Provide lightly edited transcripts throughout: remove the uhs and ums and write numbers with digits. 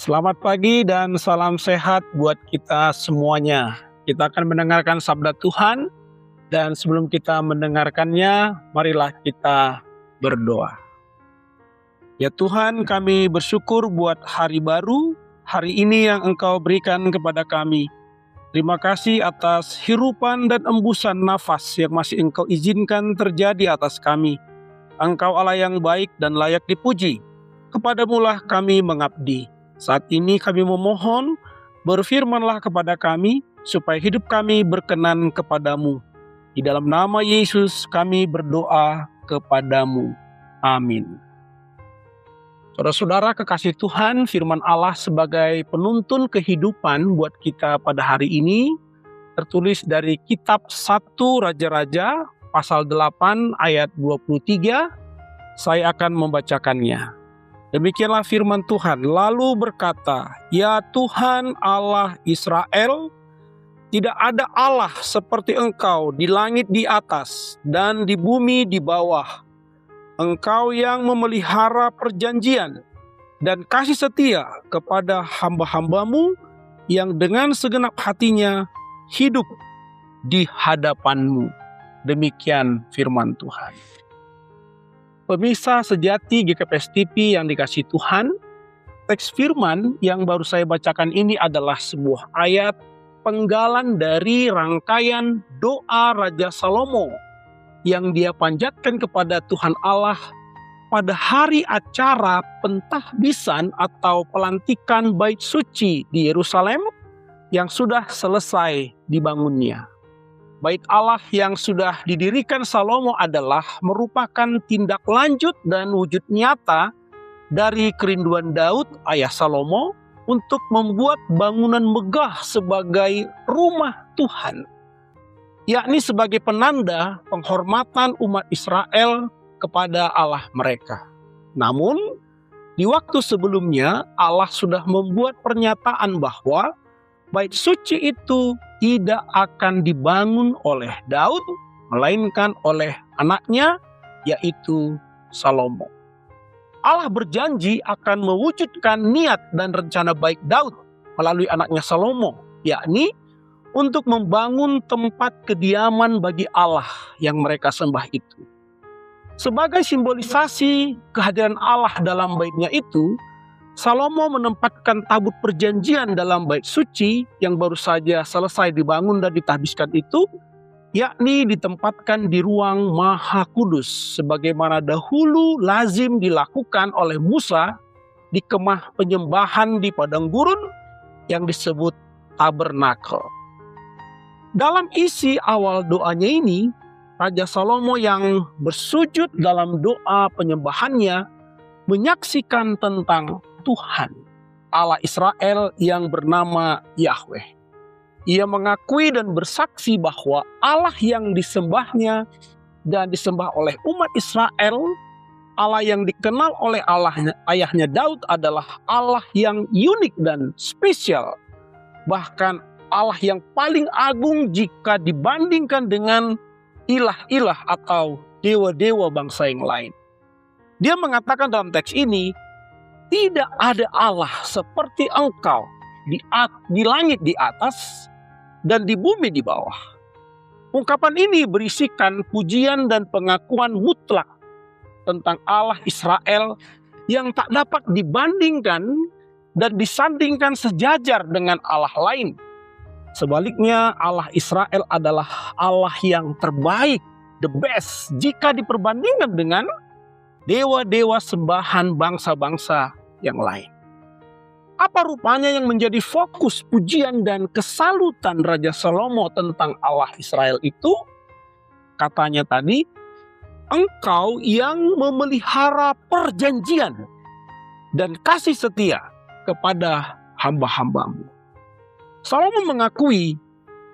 Selamat pagi dan salam sehat buat kita semuanya. Kita akan mendengarkan sabda Tuhan dan sebelum kita mendengarkannya, marilah kita berdoa. Ya Tuhan, kami bersyukur buat hari baru, hari ini yang Engkau berikan kepada kami. Terima kasih atas hirupan dan embusan nafas yang masih Engkau izinkan terjadi atas kami. Engkau Allah yang baik dan layak dipuji. Kepadamulah kami mengabdi. Saat ini kami memohon, berfirmanlah kepada kami, supaya hidup kami berkenan kepadamu. Di dalam nama Yesus kami berdoa kepadamu. Amin. Saudara-saudara kekasih Tuhan, firman Allah sebagai penuntun kehidupan buat kita pada hari ini, tertulis dari kitab 1 Raja-Raja, pasal 8 ayat 23, saya akan membacakannya. Demikianlah firman Tuhan, lalu berkata, "Ya Tuhan Allah Israel, tidak ada Allah seperti Engkau di langit di atas dan di bumi di bawah. Engkau yang memelihara perjanjian dan kasih setia kepada hamba-hambamu yang dengan segenap hatinya hidup di hadapan-Mu." Demikian firman Tuhan. Pemirsa sejati GKPS TV yang dikasihi Tuhan, teks firman yang baru saya bacakan ini adalah sebuah ayat penggalan dari rangkaian doa Raja Salomo yang dia panjatkan kepada Tuhan Allah pada hari acara pentahbisan atau pelantikan bait suci di Yerusalem yang sudah selesai dibangunnya. Bait Allah yang sudah didirikan Salomo adalah merupakan tindak lanjut dan wujud nyata dari kerinduan Daud, ayah Salomo, untuk membuat bangunan megah sebagai rumah Tuhan, yakni sebagai penanda penghormatan umat Israel kepada Allah mereka. Namun, di waktu sebelumnya Allah sudah membuat pernyataan bahwa bait suci itu tidak akan dibangun oleh Daud, melainkan oleh anaknya, yaitu Salomo. Allah berjanji akan mewujudkan niat dan rencana baik Daud melalui anaknya Salomo, yakni untuk membangun tempat kediaman bagi Allah yang mereka sembah itu. Sebagai simbolisasi kehadiran Allah dalam baitnya itu, Salomo menempatkan tabut perjanjian dalam bait suci yang baru saja selesai dibangun dan ditahbiskan itu, yakni ditempatkan di ruang Maha Kudus, sebagaimana dahulu lazim dilakukan oleh Musa di kemah penyembahan di padang gurun yang disebut tabernakel. Dalam isi awal doanya ini, Raja Salomo yang bersujud dalam doa penyembahannya menyaksikan tentang Tuhan, Allah Israel yang bernama Yahweh. Ia mengakui dan bersaksi bahwa Allah yang disembahnya dan disembah oleh umat Israel, Allah yang dikenal oleh ayahnya Daud adalah Allah yang unik dan spesial. Bahkan Allah yang paling agung jika dibandingkan dengan ilah-ilah atau dewa-dewa bangsa yang lain. Dia mengatakan dalam teks ini, tidak ada Allah seperti Engkau di langit di atas dan di bumi di bawah. Ungkapan ini berisikan pujian dan pengakuan mutlak tentang Allah Israel yang tak dapat dibandingkan dan disandingkan sejajar dengan Allah lain. Sebaliknya, Allah Israel adalah Allah yang terbaik, the best, jika diperbandingkan dengan dewa-dewa sembahan bangsa-bangsa yang lain. Apa rupanya yang menjadi fokus pujian dan kesalutan Raja Salomo tentang Allah Israel itu? Katanya tadi, Engkau yang memelihara perjanjian dan kasih setia kepada hamba-hambamu. Salomo mengakui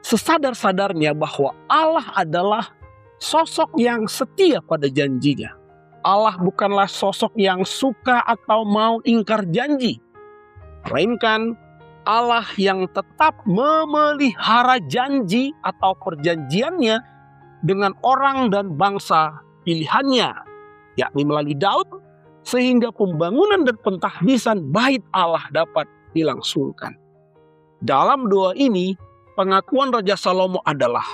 sesadar-sadarnya bahwa Allah adalah sosok yang setia pada janjinya. Allah bukanlah sosok yang suka atau mau ingkar janji, melainkan Allah yang tetap memelihara janji atau perjanjiannya dengan orang dan bangsa pilihannya, yakni melalui Daud sehingga pembangunan dan pentahbisan bait Allah dapat dilangsungkan. Dalam doa ini, pengakuan Raja Salomo adalah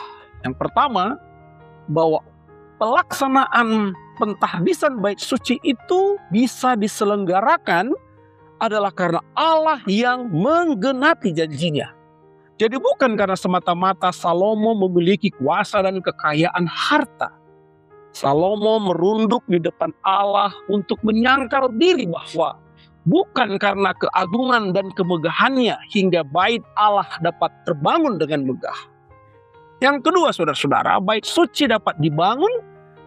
yang pertama, bahwa pelaksanaan pentahbisan bait suci itu bisa diselenggarakan adalah karena Allah yang menggenapi janjinya. Jadi bukan karena semata-mata Salomo memiliki kuasa dan kekayaan harta. Salomo merunduk di depan Allah untuk menyangkal diri bahwa bukan karena keagungan dan kemegahannya hingga bait Allah dapat terbangun dengan megah. Yang kedua, saudara-saudara, bait suci dapat dibangun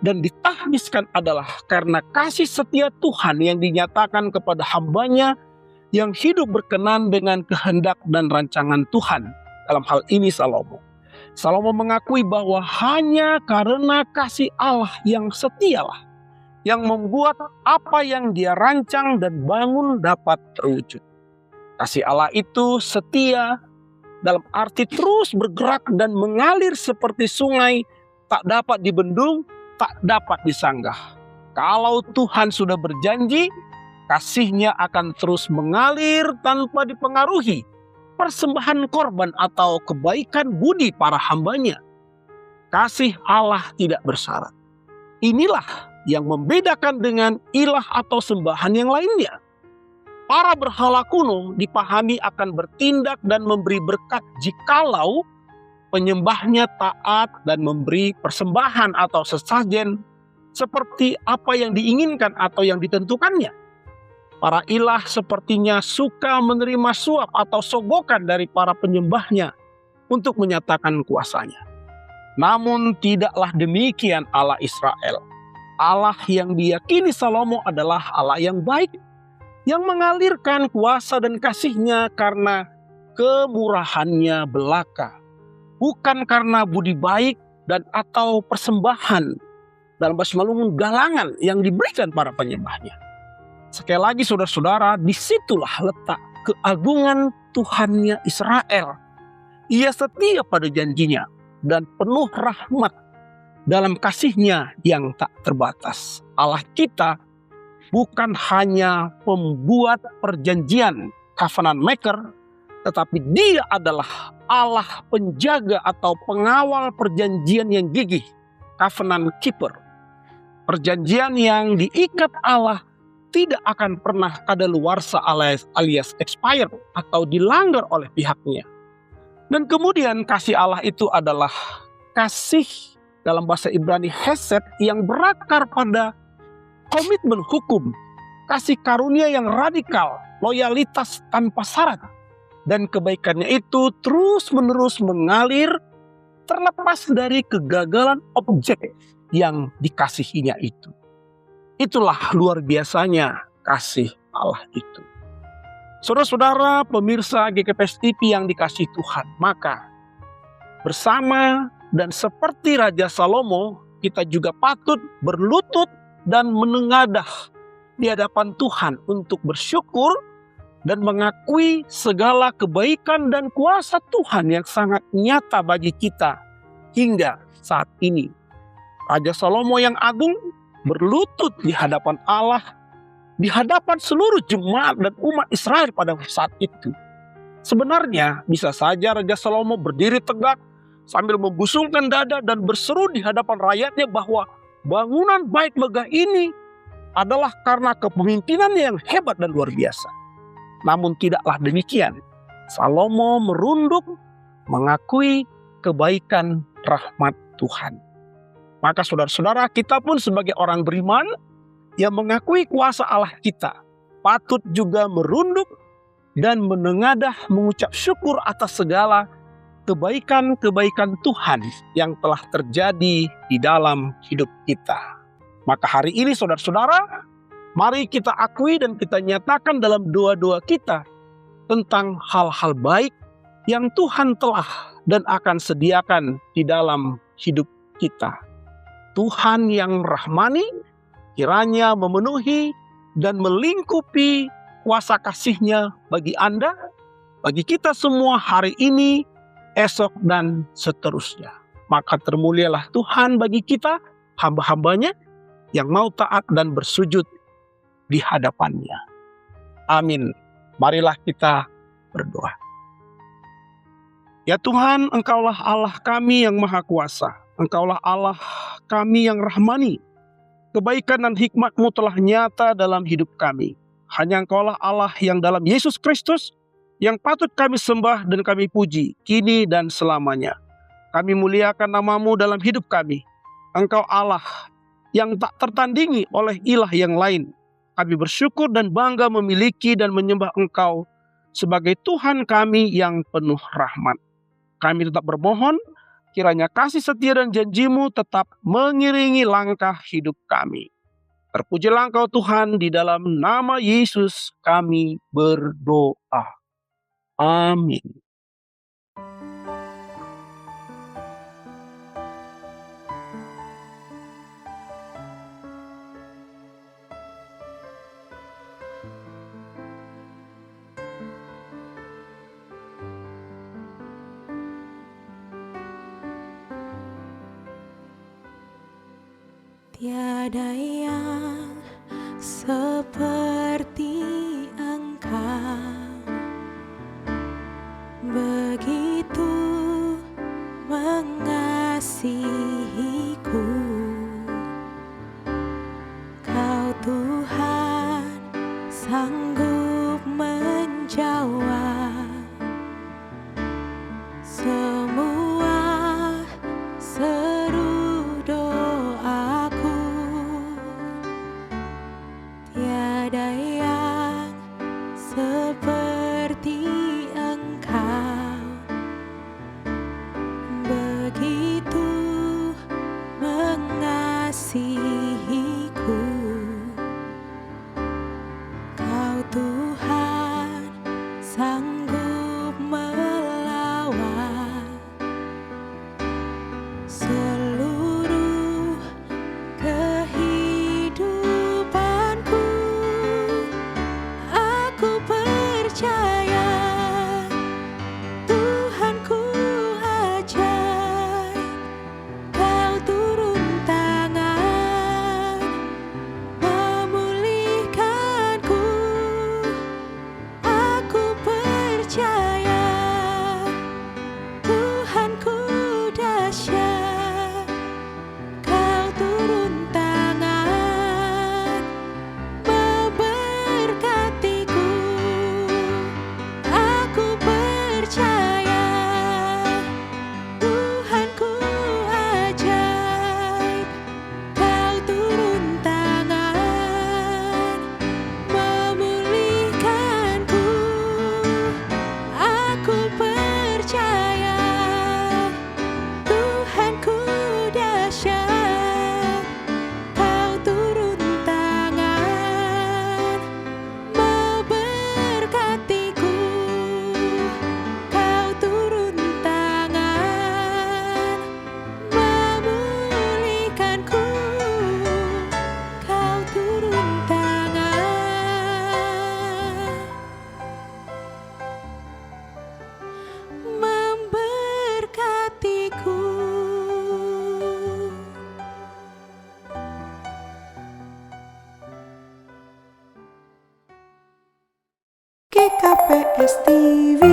dan ditahbiskan adalah karena kasih setia Tuhan yang dinyatakan kepada hambanya yang hidup berkenan dengan kehendak dan rancangan Tuhan. Dalam hal ini Salomo mengakui bahwa hanya karena kasih Allah yang setialah yang membuat apa yang dia rancang dan bangun dapat terwujud. Kasih Allah itu setia dalam arti terus bergerak dan mengalir seperti sungai, tak dapat dibendung, tak dapat disanggah. Kalau Tuhan sudah berjanji, kasih-Nya akan terus mengalir tanpa dipengaruhi persembahan korban atau kebaikan budi para hambanya. Kasih Allah tidak bersyarat. Inilah yang membedakan dengan ilah atau sembahan yang lainnya. Para berhala kuno dipahami akan bertindak dan memberi berkat jikalau penyembahnya taat dan memberi persembahan atau sesajen seperti apa yang diinginkan atau yang ditentukannya. Para ilah sepertinya suka menerima suap atau sogokan dari para penyembahnya untuk menyatakan kuasanya. Namun tidaklah demikian Allah Israel. Allah yang diyakini Salomo adalah Allah yang baik, yang mengalirkan kuasa dan kasih-Nya karena kemurahannya belaka, bukan karena budi baik dan atau persembahan dalam bahasa Malung galangan yang diberikan para penyembahnya. Sekali lagi saudara-saudara, disitulah letak keagungan Tuhannya Israel. Ia setia pada janjinya dan penuh rahmat dalam kasih-Nya yang tak terbatas. Allah kita bukan hanya pembuat perjanjian, covenant maker, tetapi Dia adalah Allah penjaga atau pengawal perjanjian yang gigih, covenant keeper. Perjanjian yang diikat Allah tidak akan pernah kadaluarsa alias expired atau dilanggar oleh pihaknya. Dan kemudian kasih Allah itu adalah kasih dalam bahasa Ibrani hesed yang berakar pada komitmen hukum, kasih karunia yang radikal, loyalitas tanpa syarat. Dan kebaikannya itu terus-menerus mengalir terlepas dari kegagalan objek yang dikasihinya itu. Itulah luar biasanya kasih Allah itu. Saudara-saudara pemirsa GKPS TV yang dikasihi Tuhan, maka bersama dan seperti Raja Salomo, kita juga patut berlutut dan menengadah di hadapan Tuhan untuk bersyukur dan mengakui segala kebaikan dan kuasa Tuhan yang sangat nyata bagi kita hingga saat ini. Raja Salomo yang agung berlutut di hadapan Allah, di hadapan seluruh jemaat dan umat Israel pada saat itu. Sebenarnya bisa saja Raja Salomo berdiri tegak sambil membusungkan dada dan berseru di hadapan rakyatnya bahwa bangunan bait megah ini adalah karena kepemimpinannya yang hebat dan luar biasa. Namun tidaklah demikian. Salomo merunduk mengakui kebaikan rahmat Tuhan. Maka saudara-saudara, kita pun sebagai orang beriman yang mengakui kuasa Allah kita, patut juga merunduk dan menengadah mengucap syukur atas segala kebaikan-kebaikan Tuhan yang telah terjadi di dalam hidup kita. Maka hari ini saudara-saudara, mari kita akui dan kita nyatakan dalam doa-doa kita tentang hal-hal baik yang Tuhan telah dan akan sediakan di dalam hidup kita. Tuhan yang rahmani kiranya memenuhi dan melingkupi kuasa kasih-Nya bagi Anda, bagi kita semua hari ini, esok, dan seterusnya. Maka termulialah Tuhan bagi kita, hamba-hambanya yang mau taat dan bersujud di hadapan-Nya. Amin. Marilah kita berdoa. Ya Tuhan, Engkaulah Allah kami yang Maha Kuasa. Engkaulah Allah kami yang rahmani. Kebaikan dan hikmat-Mu telah nyata dalam hidup kami. Hanya Engkaulah Allah yang dalam Yesus Kristus yang patut kami sembah dan kami puji, kini dan selamanya. Kami muliakan nama-Mu dalam hidup kami. Engkau Allah yang tak tertandingi oleh ilah yang lain. Kami bersyukur dan bangga memiliki dan menyembah Engkau sebagai Tuhan kami yang penuh rahmat. Kami tetap bermohon, kiranya kasih setia dan janji-Mu tetap mengiringi langkah hidup kami. Terpujilah Engkau Tuhan, di dalam nama Yesus kami berdoa. Amin. Tiada yang seperti Engkau, begitu mengasihiku. Kau Tuhan sanggup menjawab semua seru doaku. Tiada yang seperti Engkau, begitu mengasihiku. Kau Tuhan sanggup melawan seluruh kehidupanku. Aku percaya Tuhanku ajaib. Kau turun tangan memulihkanku. Aku percaya Tuhanku dahsyat. Kau turun tangan memberkatiku. Aku percaya Tuhanku ajaib. Kau turun tangan memulihkanku. Aku percaya Tuhanku dahsyat. Kau turun tangan memberkatiku. Kau turun tangan memulihkanku. Kau turun tangan memberkatiku. GKPS TV